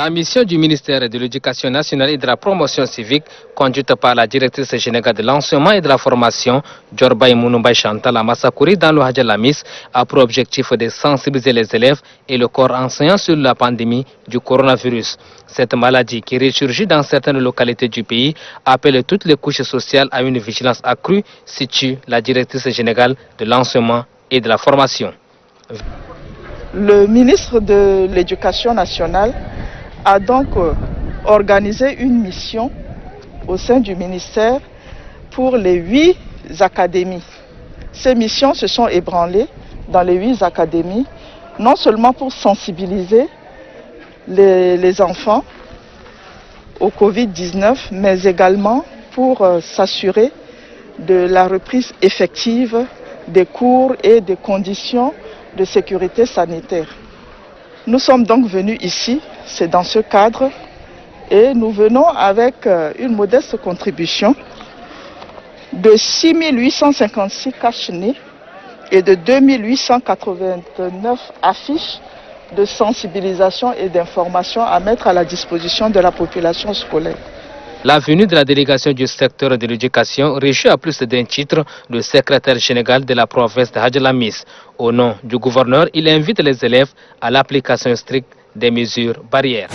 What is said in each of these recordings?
La mission du ministère de l'Éducation nationale et de la promotion civique, conduite par la directrice générale de l'enseignement et de la formation, Djorbaï Mounoumbaï Chantal Amassakouri, dans le Hadjalamis, a pour objectif de sensibiliser les élèves et le corps enseignant sur la pandémie du coronavirus. Cette maladie qui ressurgit dans certaines localités du pays appelle toutes les couches sociales à une vigilance accrue, situe la directrice générale de l'enseignement et de la formation. Le ministre de l'Éducation nationale a donc organisé une mission au sein du ministère pour les 8 académies. Ces missions se sont ébranlées dans les 8 académies, non seulement pour sensibiliser les enfants au Covid-19, mais également pour s'assurer de la reprise effective des cours et des conditions de sécurité sanitaire. Nous sommes donc venus ici, c'est dans ce cadre, et nous venons avec une modeste contribution de 6 856 cache-nez et de 2 889 affiches de sensibilisation et d'information à mettre à la disposition de la population scolaire. La venue de la délégation du secteur de l'éducation réjouit à plus d'un titre le secrétaire général de la province de Hadjalamis. Au nom du gouverneur, il invite les élèves à l'application stricte des mesures barrières.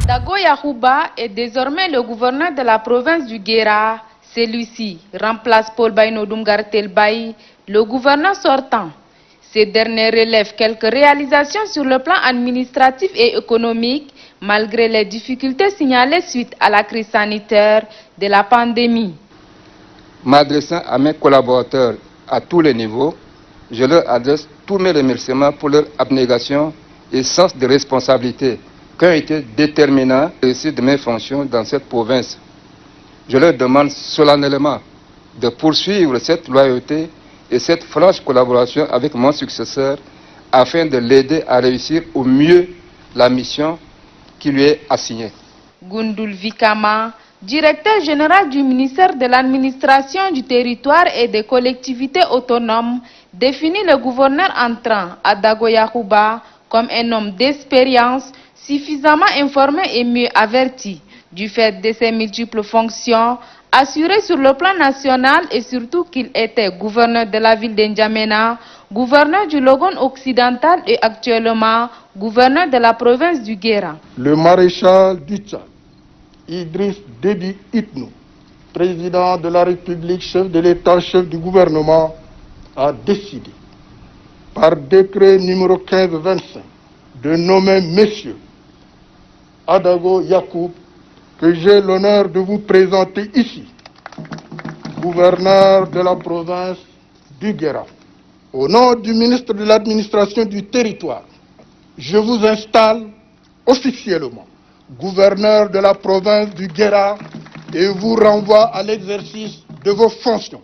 Dago Yahouba est désormais le gouverneur de la province du Guéra. Celui-ci remplace Paul Baïnodoum Gartelbaï, le gouverneur sortant. Ce dernier relève quelques réalisations sur le plan administratif et économique, malgré les difficultés signalées suite à la crise sanitaire de la pandémie. M'adressant à mes collaborateurs à tous les niveaux, je leur adresse tous mes remerciements pour leur abnégation et sens de responsabilité qui ont été déterminants pour réussir de mes fonctions dans cette province. Je leur demande solennellement de poursuivre cette loyauté et cette franche collaboration avec mon successeur afin de l'aider à réussir au mieux la mission qui lui est assignée. Gundul Vikama, directeur général du ministère de l'administration du territoire et des collectivités autonomes, définit le gouverneur entrant à Dago Yahouba comme un homme d'expérience, suffisamment informé et mieux averti du fait de ses multiples fonctions, assuré sur le plan national et surtout qu'il était gouverneur de la ville d'Njamena, gouverneur du Logone occidental et actuellement gouverneur de la province du Guéra. Le maréchal du Tchad, Idriss Déby Itno, président de la République, chef de l'État, chef du gouvernement, a décidé par décret numéro 1525 de nommer messieurs Adago Yacoub, que j'ai l'honneur de vous présenter ici, gouverneur de la province du Guéra. Au nom du ministre de l'administration du territoire, je vous installe officiellement gouverneur de la province du Guéra et vous renvoie à l'exercice de vos fonctions.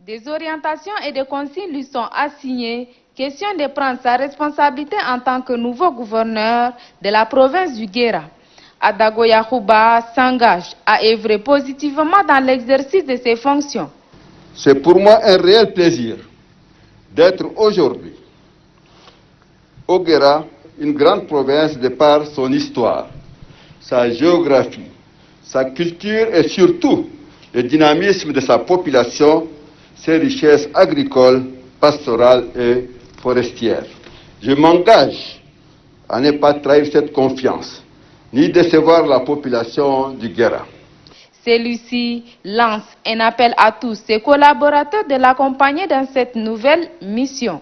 Des orientations et des consignes lui sont assignées. Question de prendre sa responsabilité en tant que nouveau gouverneur de la province du Guéra. Adago Yahouba s'engage à œuvrer positivement dans l'exercice de ses fonctions. C'est pour moi un réel plaisir d'être aujourd'hui au Guéra, une grande province de par son histoire, sa géographie, sa culture et surtout le dynamisme de sa population, ses richesses agricoles, pastorales et forestières. Je m'engage à ne pas trahir cette confiance, ni décevoir la population du Guéra. Celui-ci lance un appel à tous ses collaborateurs de l'accompagner dans cette nouvelle mission.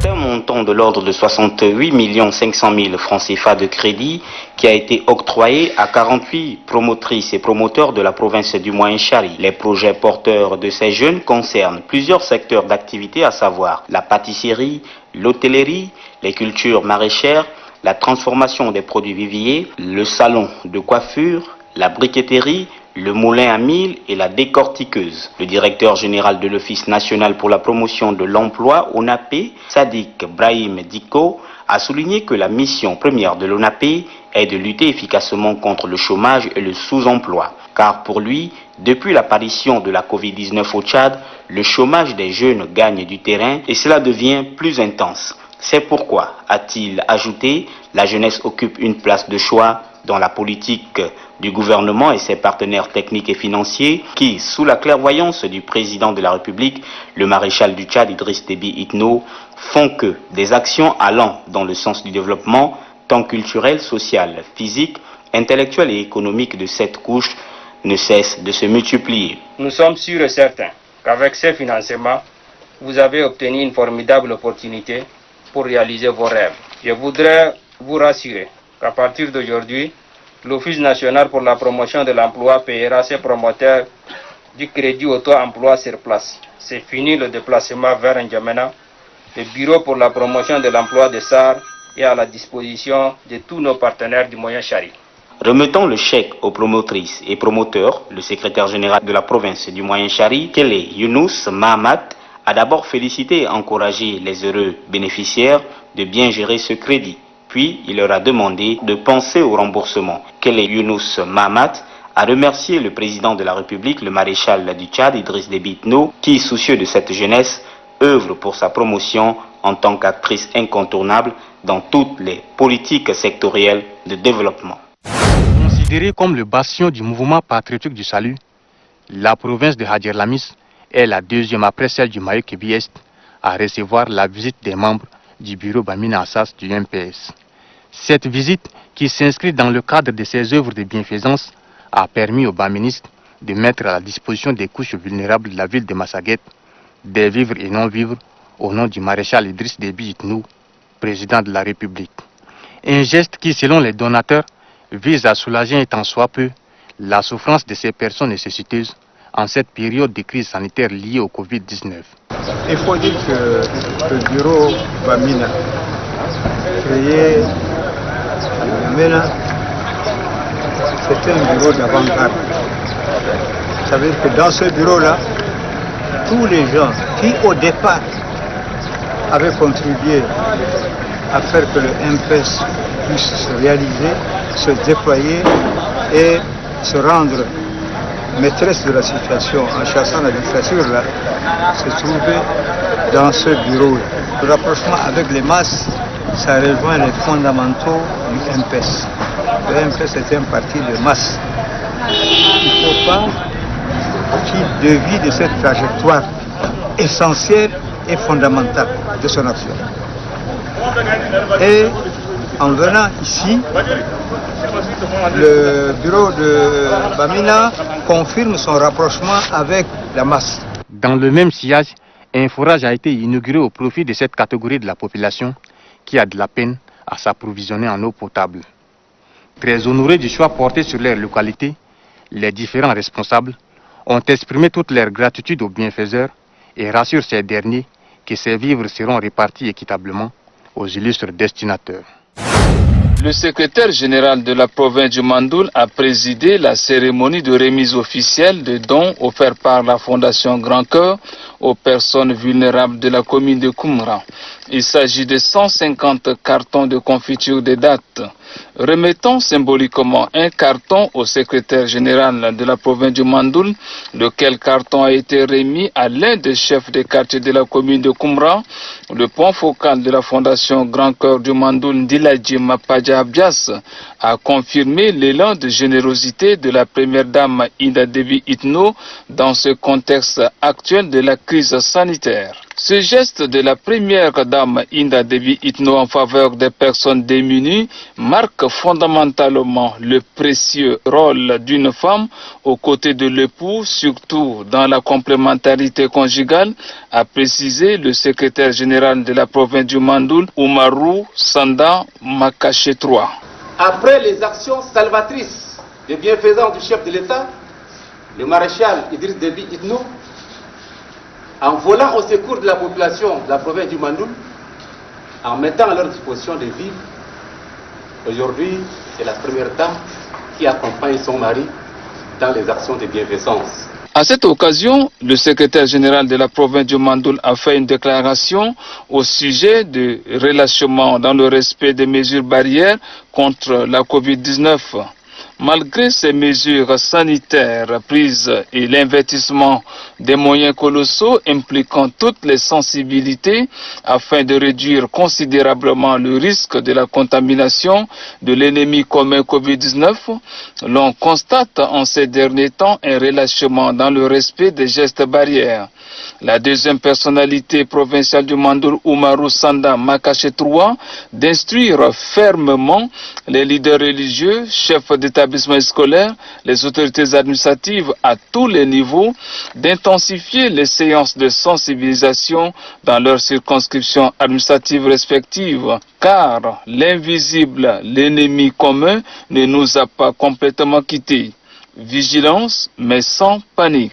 C'est un montant de l'ordre de 68 500 000 francs CFA de crédit qui a été octroyé à 48 promotrices et promoteurs de la province du Moyen-Chari. Les projets porteurs de ces jeunes concernent plusieurs secteurs d'activité, à savoir la pâtisserie, l'hôtellerie, les cultures maraîchères, la transformation des produits viviers, le salon de coiffure, la briqueterie, le moulin à mil et la décortiqueuse. Le directeur général de l'Office national pour la promotion de l'emploi, ONAPE, Sadiq Brahim Diko, a souligné que la mission première de l'ONAPE est de lutter efficacement contre le chômage et le sous-emploi. Car pour lui, depuis l'apparition de la Covid-19 au Tchad, le chômage des jeunes gagne du terrain et cela devient plus intense. C'est pourquoi, a-t-il ajouté, la jeunesse occupe une place de choix dans la politique du gouvernement et ses partenaires techniques et financiers qui, sous la clairvoyance du président de la République, le maréchal du Tchad Idriss Déby Itno, font que des actions allant dans le sens du développement, tant culturel, social, physique, intellectuel et économique de cette couche ne cessent de se multiplier. Nous sommes sûrs et certains qu'avec ces financements, vous avez obtenu une formidable opportunité pour réaliser vos rêves. Je voudrais vous rassurer qu'à partir d'aujourd'hui, l'Office national pour la promotion de l'emploi payera ses promoteurs du crédit auto-emploi sur place. C'est fini le déplacement vers N'Djamena. Le bureau pour la promotion de l'emploi de SAR est à la disposition de tous nos partenaires du Moyen-Chari. Remettant le chèque aux promotrices et promoteurs, le secrétaire général de la province du Moyen-Chari, Kele Younous Mahamat, a d'abord félicité et encouragé les heureux bénéficiaires de bien gérer ce crédit. Puis, il leur a demandé de penser au remboursement. Kele Younous Mahamat a remercié le président de la République, le maréchal du Tchad, Idriss Déby Itno, qui, soucieux de cette jeunesse, œuvre pour sa promotion en tant qu'actrice incontournable dans toutes les politiques sectorielles de développement. Considérée comme le bastion du mouvement patriotique du salut, la province de Hadjer Lamis est la deuxième après celle du Mayo-Kébi-Est à recevoir la visite des membres du bureau Bamina Assas du MPS. Cette visite, qui s'inscrit dans le cadre de ses œuvres de bienfaisance, a permis aux baministres de mettre à la disposition des couches vulnérables de la ville de Massaguet des vivres et non-vivres au nom du maréchal Idriss Déby Itno, président de la République. Un geste qui, selon les donateurs, vise à soulager un tant soit peu la souffrance de ces personnes nécessiteuses en cette période de crise sanitaire liée au Covid-19. Il faut dire que le bureau Bamina, créé à Mena, c'est un bureau d'avant-garde. Ça veut dire que dans ce bureau-là, tous les gens qui au départ avaient contribué à faire que le MPS puisse se réaliser, se déployer et se rendre maîtresse de la situation en chassant la dictature là, se trouvaient dans ce bureau. Le rapprochement avec les masses, ça rejoint les fondamentaux du MPS. Le MPS est un parti de masse. Il ne faut pas qu'il dévie de cette trajectoire essentielle et fondamentale de son action. Et en venant ici, le bureau de Bamina confirme son rapprochement avec la masse. Dans le même sillage, un forage a été inauguré au profit de cette catégorie de la population qui a de la peine à s'approvisionner en eau potable. Très honorés du choix porté sur leur localité, les différents responsables ont exprimé toute leur gratitude aux bienfaiseurs et rassurent ces derniers que ces vivres seront répartis équitablement aux illustres destinataires. Le secrétaire général de la province du Mandoul a présidé la cérémonie de remise officielle de dons offerts par la Fondation Grand Cœur aux personnes vulnérables de la commune de Koumra. Il s'agit de 150 cartons de confiture de date, remettant symboliquement un carton au secrétaire général de la province du Mandoul, lequel carton a été remis à l'un des chefs de quartier de la commune de Koumra. Le point focal de la Fondation Grand Cœur du Mandoul, Ndiladji Mapadja Abdias, a confirmé l'élan de générosité de la première dame Inda Déby Itno dans ce contexte actuel de la crise sanitaire. Ce geste de la première dame Inda Déby Itno en faveur des personnes démunies marque fondamentalement le précieux rôle d'une femme aux côtés de l'époux, surtout dans la complémentarité conjugale, a précisé le secrétaire général de la province du Mandoul, Oumarou Sanda Makaché III. Après les actions salvatrices des bienfaisants du chef de l'État, le maréchal Idriss Déby Itno, en volant au secours de la population de la province du Mandoul, en mettant à leur disposition des vivres, aujourd'hui, c'est la première dame qui accompagne son mari dans les actions de bienfaisance. À cette occasion, le secrétaire général de la province du Mandoul a fait une déclaration au sujet du relâchement dans le respect des mesures barrières contre la Covid-19. Malgré ces mesures sanitaires prises et l'investissement des moyens colossaux impliquant toutes les sensibilités afin de réduire considérablement le risque de la contamination de l'ennemi commun Covid-19, l'on constate en ces derniers temps un relâchement dans le respect des gestes barrières. La deuxième personnalité provinciale du Mandoul, Oumarou Sanda Makache III, d'instruire fermement les leaders religieux, chefs d'établissement scolaire, les autorités administratives à tous les niveaux, d'intensifier les séances de sensibilisation dans leurs circonscriptions administratives respectives, car l'invisible, l'ennemi commun, ne nous a pas complètement quittés. Vigilance, mais sans panique.